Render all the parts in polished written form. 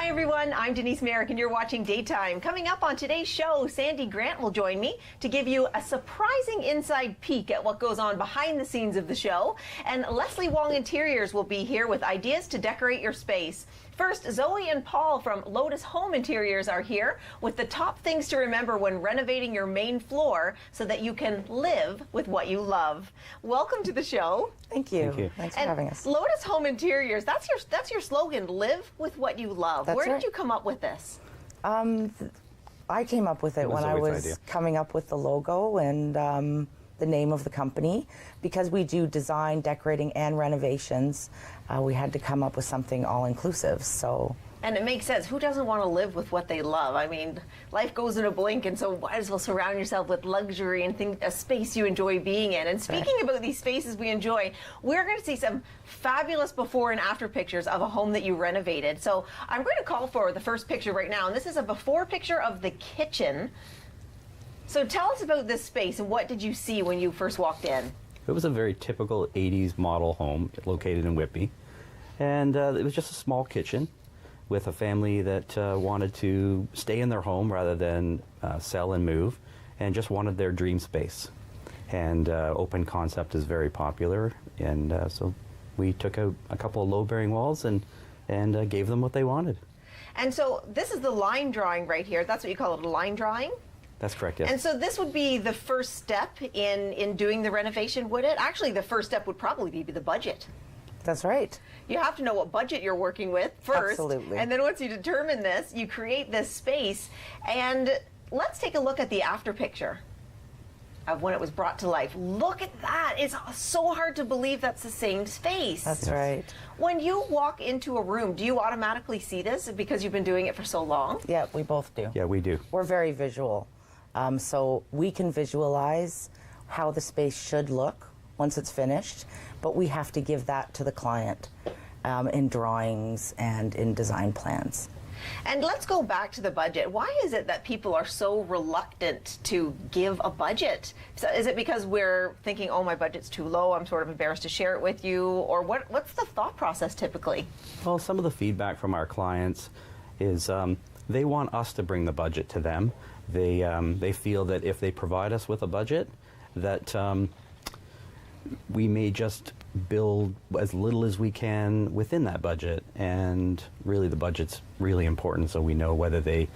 Hi everyone, I'm Denise Merrick and you're watching Daytime. Coming up on today's show, Sandy Grant will join me to give you a surprising inside peek at what goes on behind the scenes of the show. And Leslie Wong Interiors will be here with ideas to decorate your space. First, Zoe and Paul from Lotus Home Interiors are here with the top things to remember when renovating your main floor so that you can live with what you love. Welcome to the show. Thank you. Thank you. Thanks for having us. Lotus Home Interiors, that's your slogan, live with what you love. That's Where right. did you come up with this? I came up with it when I Zoe's was idea. coming up with the logo and the name of the company. Because we do design, decorating, and renovations, we had to come up with something all-inclusive. So. And it makes sense. Who doesn't want to live with what they love? I mean, life goes in a blink, and so might as well surround yourself with luxury and a space you enjoy being in. And speaking about these spaces we enjoy, we're going to see some fabulous before and after pictures of a home that you renovated. So I'm going to call for the first picture right now, and this is a before picture of the kitchen. So tell us about this space, and what did you see when you first walked in? It was a very typical 80s model home located in Whitby. And it was just a small kitchen with a family that wanted to stay in their home rather than sell and move, and just wanted their dream space. And open concept is very popular, and so we took out a couple of low-bearing walls and gave them what they wanted. And so this is the line drawing right here. That's what you call it, a line drawing? That's correct, yes. And so this would be the first step in doing the renovation, would it? Actually, the first step would probably be the budget. That's right. You have to know what budget you're working with first. Absolutely. And then once you determine this, you create this space. And let's take a look at the after picture of when it was brought to life. Look at that. It's so hard to believe that's the same space. That's right. When you walk into a room, do you automatically see this because you've been doing it for so long? Yeah, we both do. Yeah, we do. We're very visual. So we can visualize how the space should look once it's finished, but we have to give that to the client in drawings and in design plans. And let's go back to the budget. Why is it that people are so reluctant to give a budget? So is it because we're thinking, oh, my budget's too low, I'm sort of embarrassed to share it with you? Or what's the thought process typically? Well, some of the feedback from our clients is they want us to bring the budget to them. They feel that if they provide us with a budget, that we may just build as little as we can within that budget, and really the budget's really important, so we know whether they,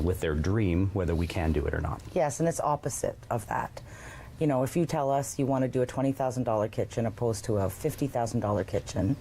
with their dream, whether we can do it or not. Yes, and it's opposite of that. You know, if you tell us you want to do a $20,000 kitchen opposed to a $50,000 kitchen,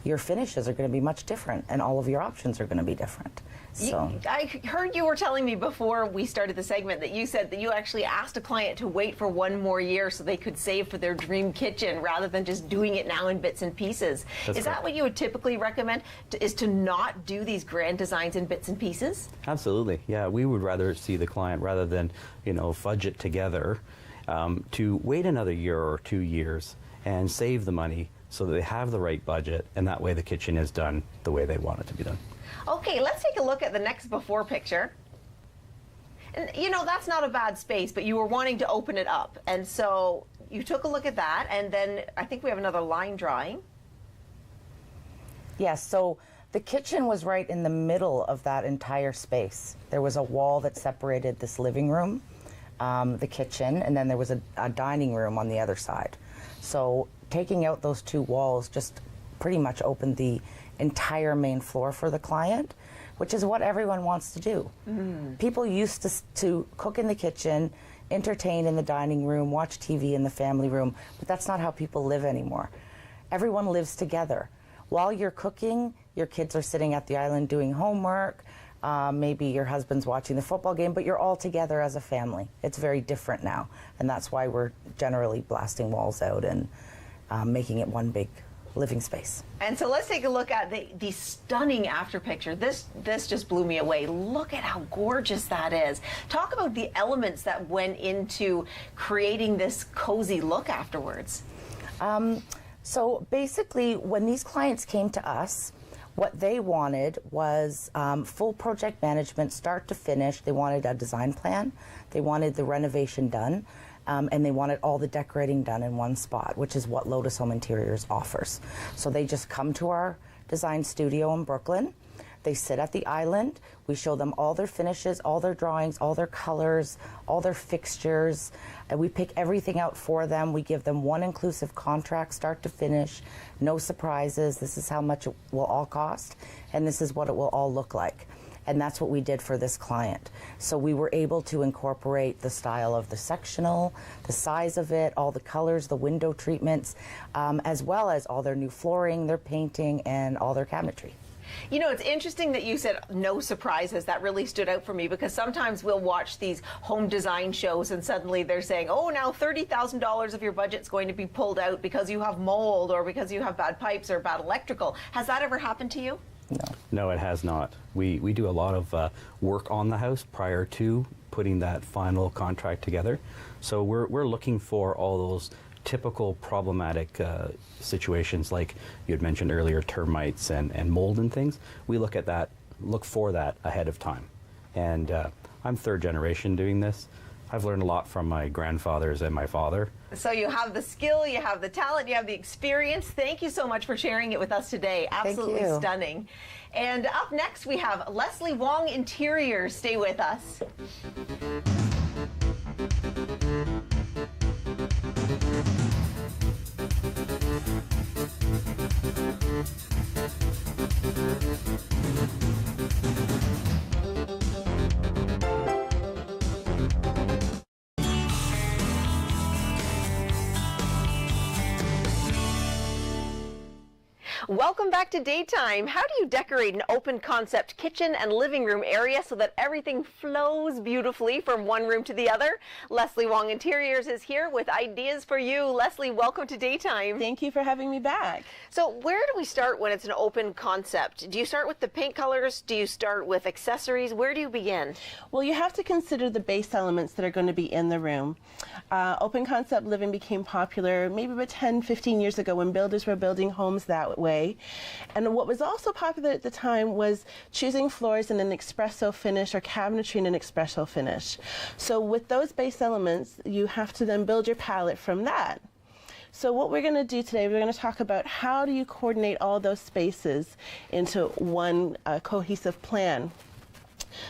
your finishes are going to be much different, and all of your options are going to be different. So I heard you were telling me before we started the segment that you said that you actually asked a client to wait for one more year so they could save for their dream kitchen rather than just doing it now in bits and pieces. Is that what you would typically recommend, is to not do these grand designs in bits and pieces? Absolutely, yeah. We would rather see the client, rather than, fudge it together, to wait another year or 2 years and save the money so that they have the right budget, and that way the kitchen is done the way they want it to be done. Okay, let's take a look at the next before picture. And that's not a bad space, but you were wanting to open it up. And so you took a look at that, and then I think we have another line drawing. yes, so the kitchen was right in the middle of that entire space. There was a wall that separated this living room, the kitchen, and then there was a dining room on the other side. So taking out those two walls just pretty much opened the entire main floor for the client, which is what everyone wants to do. People used to cook in the kitchen, entertain in the dining room, watch TV in the family room, but that's not how people live anymore. Everyone lives together. While you're cooking, your kids are sitting at the island doing homework, maybe your husband's watching the football game, but you're all together as a family. It's very different now, and that's why we're generally blasting walls out and making it one big living space. And so let's take a look at the stunning after picture. This just blew me away. Look at how gorgeous that is. Talk about the elements that went into creating this cozy look afterwards. So basically, when these clients came to us, what they wanted was full project management, start to finish. They wanted a design plan. They wanted the renovation done. And they wanted all the decorating done in one spot, which is what Lotus Home Interiors offers. So they just come to our design studio in Brooklyn. They sit at the island. We show them all their finishes, all their drawings, all their colors, all their fixtures. And we pick everything out for them. We give them one inclusive contract, start to finish, no surprises. This is how much it will all cost, and this is what it will all look like. And that's what we did for this client. So we were able to incorporate the style of the sectional, the size of it, all the colors, the window treatments, as well as all their new flooring, their painting, and all their cabinetry. You know, it's interesting that you said no surprises. That really stood out for me, because sometimes we'll watch these home design shows and suddenly they're saying, oh, now $30,000 of your budget's going to be pulled out because you have mold or because you have bad pipes or bad electrical. Has that ever happened to you? No, it has not. We do a lot of work on the house prior to putting that final contract together. So we're looking for all those typical problematic situations, like you had mentioned earlier, termites and mold and things. We look for that ahead of time. And I'm third generation doing this. I've learned a lot from my grandfathers and my father. So you have the skill, you have the talent, you have the experience. Thank you so much for sharing it with us today. Absolutely stunning. And up next we have Leslie Wong Interiors. Stay with us. Welcome back to Daytime. How do you decorate an open concept kitchen and living room area so that everything flows beautifully from one room to the other? Leslie Wong Interiors is here with ideas for you. Leslie, welcome to Daytime. Thank you for having me back. So where do we start when it's an open concept? Do you start with the paint colors? Do you start with accessories? Where do you begin? Well, you have to consider the base elements that are going to be in the room. Open concept living became popular maybe about 10, 15 years ago when builders were building homes that way. And what was also popular at the time was choosing floors in an espresso finish or cabinetry in an espresso finish. So with those base elements, you have to then build your palette from that. So what we're going to do today, we're going to talk about how do you coordinate all those spaces into one cohesive plan.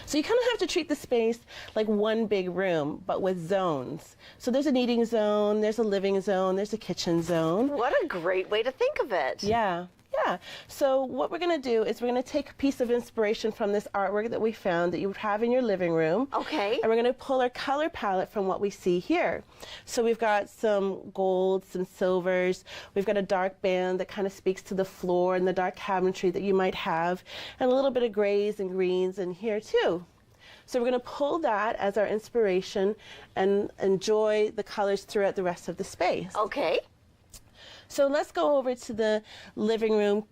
So you kind of have to treat the space like one big room, but with zones. So there's an eating zone, there's a living zone, there's a kitchen zone. What a great way to think of it. Yeah. Yeah. So what we're going to do is we're going to take a piece of inspiration from this artwork that we found that you would have in your living room. Okay. And we're going to pull our color palette from what we see here. So we've got some golds, some silvers. We've got a dark band that kind of speaks to the floor and the dark cabinetry that you might have, and a little bit of grays and greens in here too. So we're going to pull that as our inspiration and enjoy the colors throughout the rest of the space. Okay. So let's go over to the living room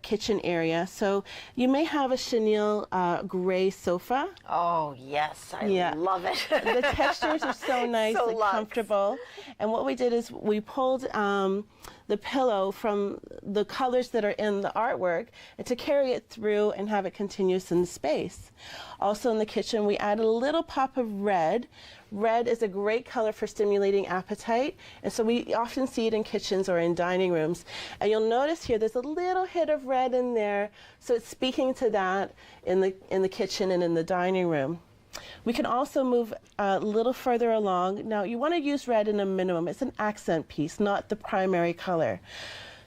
kitchen area. So you may have a chenille gray sofa. Oh, yes. I love it. The textures are so nice so and luxe. comfortable. And what we did is we pulled the pillow from the colors that are in the artwork and to carry it through and have it continuous in the space. Also in the kitchen, we add a little pop of red. Red is a great color for stimulating appetite, and so we often see it in kitchens or in dining rooms. And you'll notice here there's a little hit of red in there, so it's speaking to that in the kitchen and in the dining room. We can also move a little further along. Now you want to use red in a minimum. It's an accent piece, not the primary color.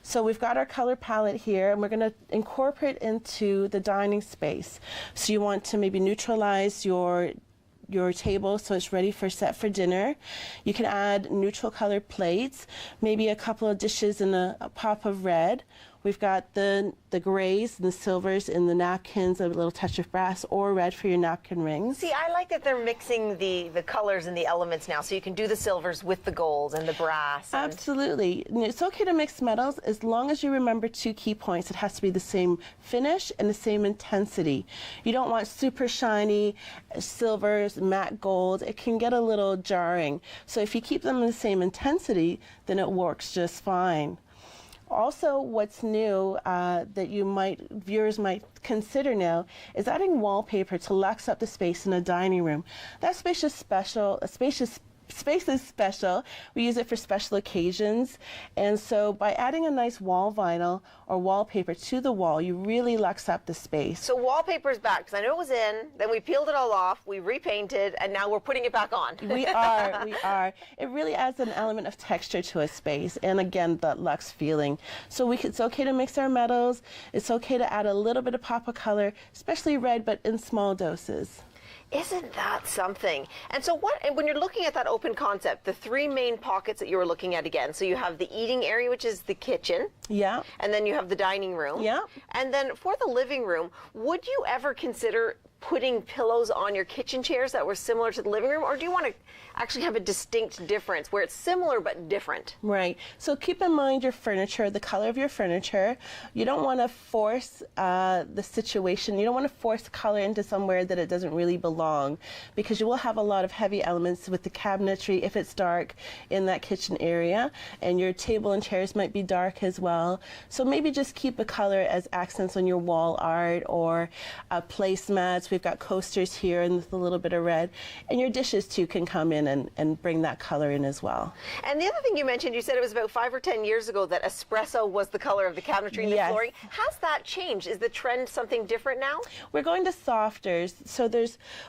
So we've got our color palette here, and we're going to incorporate into the dining space. So you want to maybe neutralize your table so it's ready for set for dinner. You can add neutral colored plates, maybe a couple of dishes and a pop of red. We've got the grays and the silvers in the napkins, a little touch of brass or red for your napkin rings. See, I like that they're mixing the colors and the elements now, so you can do the silvers with the gold and the brass. And Absolutely. It's okay to mix metals as long as you remember two key points. It has to be the same finish and the same intensity. You don't want super shiny silvers, matte gold. It can get a little jarring. So if you keep them in the same intensity, then it works just fine. Also, what's new that viewers might consider now is adding wallpaper to lux up the space in a dining room. That space is special. A spacious space is special. We use it for special occasions. And so by adding a nice wall vinyl or wallpaper to the wall, you really luxe up the space. So wallpaper's back, because I know it was in, then we peeled it all off, we repainted, and now we're putting it back on. We are. It really adds an element of texture to a space, and again, that luxe feeling. So it's okay to mix our metals. It's okay to add a little bit of pop of color, especially red, but in small doses. Isn't that something? And so when you're looking at that open concept, the three main pockets that you were looking at again, so you have the eating area, which is the kitchen. Yeah. And then you have the dining room. Yeah. And then for the living room, would you ever consider putting pillows on your kitchen chairs that were similar to the living room, or do you want to actually have a distinct difference where it's similar but different? Right. So keep in mind your furniture, the color of your furniture. You don't want to force the situation. You don't want to force color into somewhere that it doesn't really belong, because you will have a lot of heavy elements with the cabinetry if it's dark in that kitchen area, and your table and chairs might be dark as well. So maybe just keep a color as accents on your wall art or placemats. We've got coasters here and with a little bit of red. And your dishes too can come in and bring that color in as well. And the other thing you mentioned, you said it was about 5 or 10 years ago that espresso was the color of the cabinetry and the flooring. Has that changed? Is the trend something different now? We're going to softers. So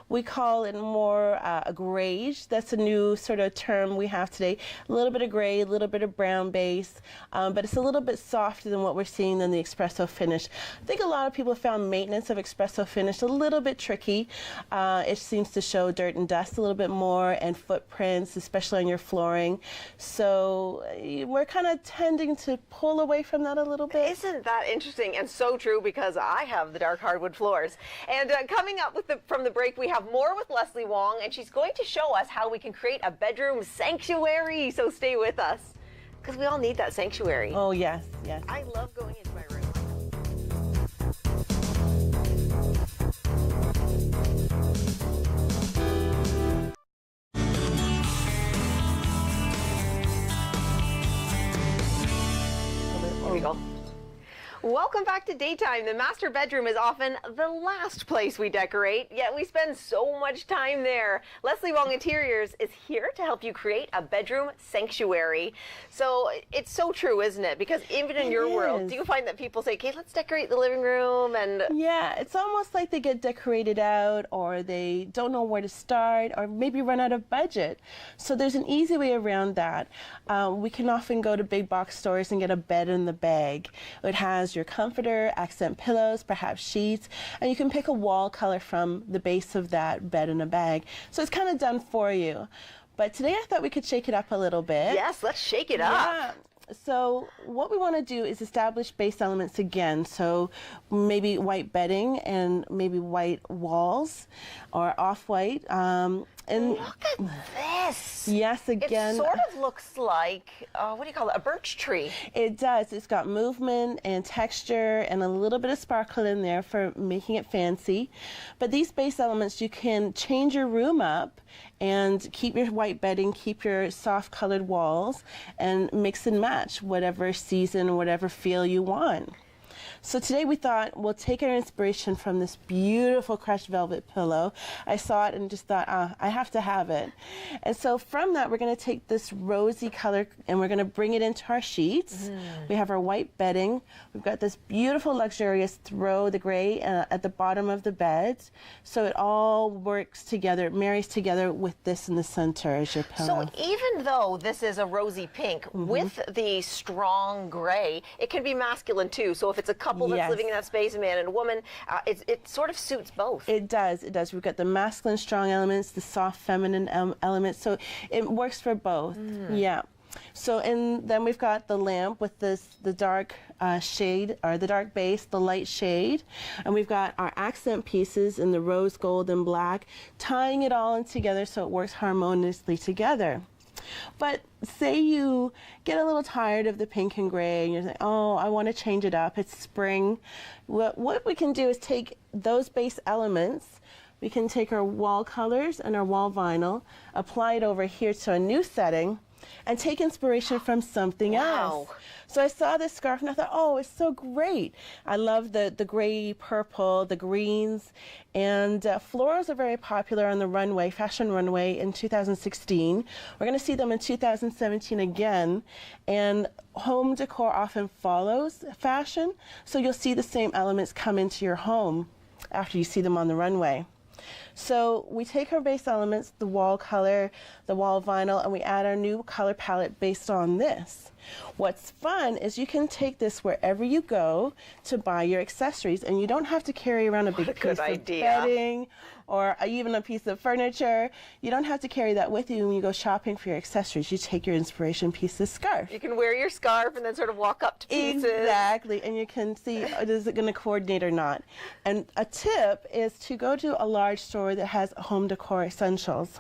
we call it more a grayish. That's a new sort of term we have today. A little bit of gray, a little bit of brown base, but it's a little bit softer than what we're seeing in the espresso finish. I think a lot of people found maintenance of espresso finish a little bit tricky. It seems to show dirt and dust a little bit more and footprints, especially on your flooring. So we're kind of tending to pull away from that a little bit. Isn't that interesting and so true, because I have the dark hardwood floors. And coming up from the break, we have more with Leslie Wong, and she's going to show us how we can create a bedroom sanctuary. So stay with us, because we all need that sanctuary. Oh, yes, yes. I love going into my room. There we go. Welcome back to Daytime. The master bedroom is often the last place we decorate, yet we spend so much time there. Leslie Wong Interiors is here to help you create a bedroom sanctuary. So it's so true, isn't it? Because even in your world, do you find that people say, okay, let's decorate the living room? And yeah, it's almost like they get decorated out, or they don't know where to start, or maybe run out of budget. So there's an easy way around that. We can often go to big box stores and get a bed in the bag. It has your comforter, accent pillows, perhaps sheets, and you can pick a wall color from the base of that bed in a bag. So it's kind of done for you. But today I thought we could shake it up a little bit. Yes, let's shake it up. Yeah. So what we want to do is establish base elements again. So maybe white bedding and maybe white walls or off-white. And look at this. Yes, again. It sort of looks like, what do you call it, a birch tree. It does. It's got movement and texture and a little bit of sparkle in there for making it fancy. But these base elements, you can change your room up and keep your white bedding, keep your soft colored walls, and mix and match whatever season, whatever feel you want. So today we thought we'll take our inspiration from this beautiful crushed velvet pillow. I saw it and just thought, I have to have it. And so from that, we're going to take this rosy color and we're going to bring it into our sheets. We have our white bedding. We've got this beautiful luxurious throw, the gray at the bottom of the bed. So it all works together, it marries together with this in the center as your pillow. So even though this is a rosy pink with the strong gray, it can be masculine too. So if it's a couple that's living in that space, a man and a woman, it sort of suits both. It does, it does. We've got the masculine strong elements, the soft feminine elements, so it works for both. Yeah. So, and then we've got the lamp with the dark shade, or the dark base, the light shade, and we've got our accent pieces in the rose gold and black, tying it all in together so it works harmoniously together. But say you get a little tired of the pink and gray and you're like, oh, I want to change it up. It's spring. What we can do is take those base elements, we can take our wall colors and our wall vinyl, apply it over here to a new setting, and take inspiration from something else. So I saw this scarf and I thought, oh, it's so great. I love the gray, purple, the greens, and florals are very popular on the runway, fashion runway in 2016. We're going to see them in 2017 again, and home decor often follows fashion, so you'll see the same elements come into your home after you see them on the runway. So we take our base elements, the wall color, the wall vinyl, and we add our new color palette based on this. What's fun is you can take this wherever you go to buy your accessories, and you don't have to carry around a big piece of bedding or even a piece of furniture. You don't have to carry that with you when you go shopping for your accessories. You take your inspiration piece, the scarf. You can wear your scarf and then sort of walk up to pieces. Exactly, and you can see, is it going to coordinate or not? And a tip is to go to a large store that has home decor essentials.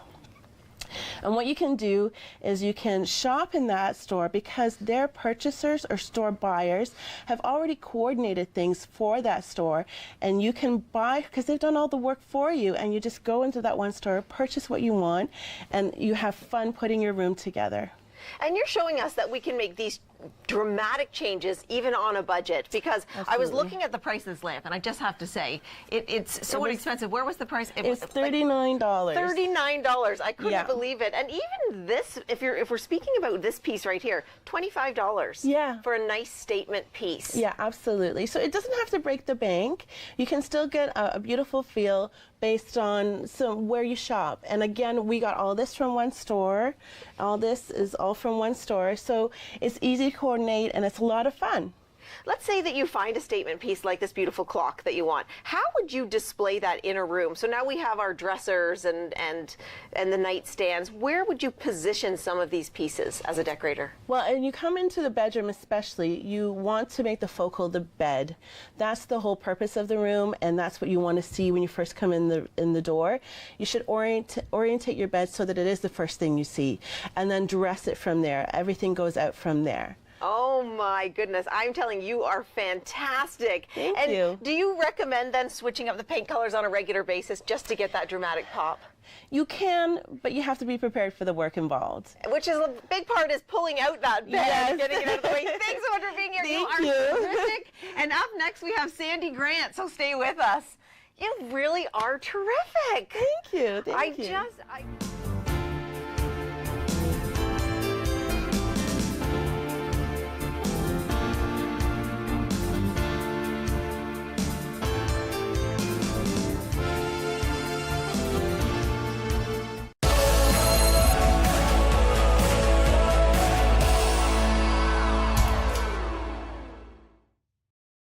And what you can do is you can shop in that store because their purchasers or store buyers have already coordinated things for that store, and you can buy because they've done all the work for you, and you just go into that one store, purchase what you want, and you have fun putting your room together. And you're showing us that we can make these dramatic changes even on a budget, because I was looking at the price of this lamp and I just have to say it's so expensive. Where was the price? It's $39. $39. I couldn't Yeah. believe it. And even this, if we're speaking about this piece right here, $25. Yeah. For a nice statement piece. Yeah, absolutely. So it doesn't have to break the bank. You can still get a beautiful feel based on where you shop. And again, we got all this from one store. All this is all from one store. So it's easy to coordinate and it's a lot of fun. Let's say that you find a statement piece like this beautiful clock that you want. How would you display that in a room? So now we have our dressers and the nightstands. Where would you position some of these pieces as a decorator? Well, and you come into the bedroom especially, you want to make the focal the bed. That's the whole purpose of the room, and that's what you want to see when you first come in the door. You should orientate your bed so that it is the first thing you see, and then dress it from there. Everything goes out from there. Oh my goodness, I'm telling you, are fantastic. Thank you. Do you recommend then switching up the paint colors on a regular basis just to get that dramatic pop? You can, but you have to be prepared for the work involved. Which is a big part is pulling out that bed and getting it out of the way. Thanks so much for being here. Thank you are you. terrific. And up next we have Sandy Grant, so stay with us. You really are terrific. Thank you. Thank you. I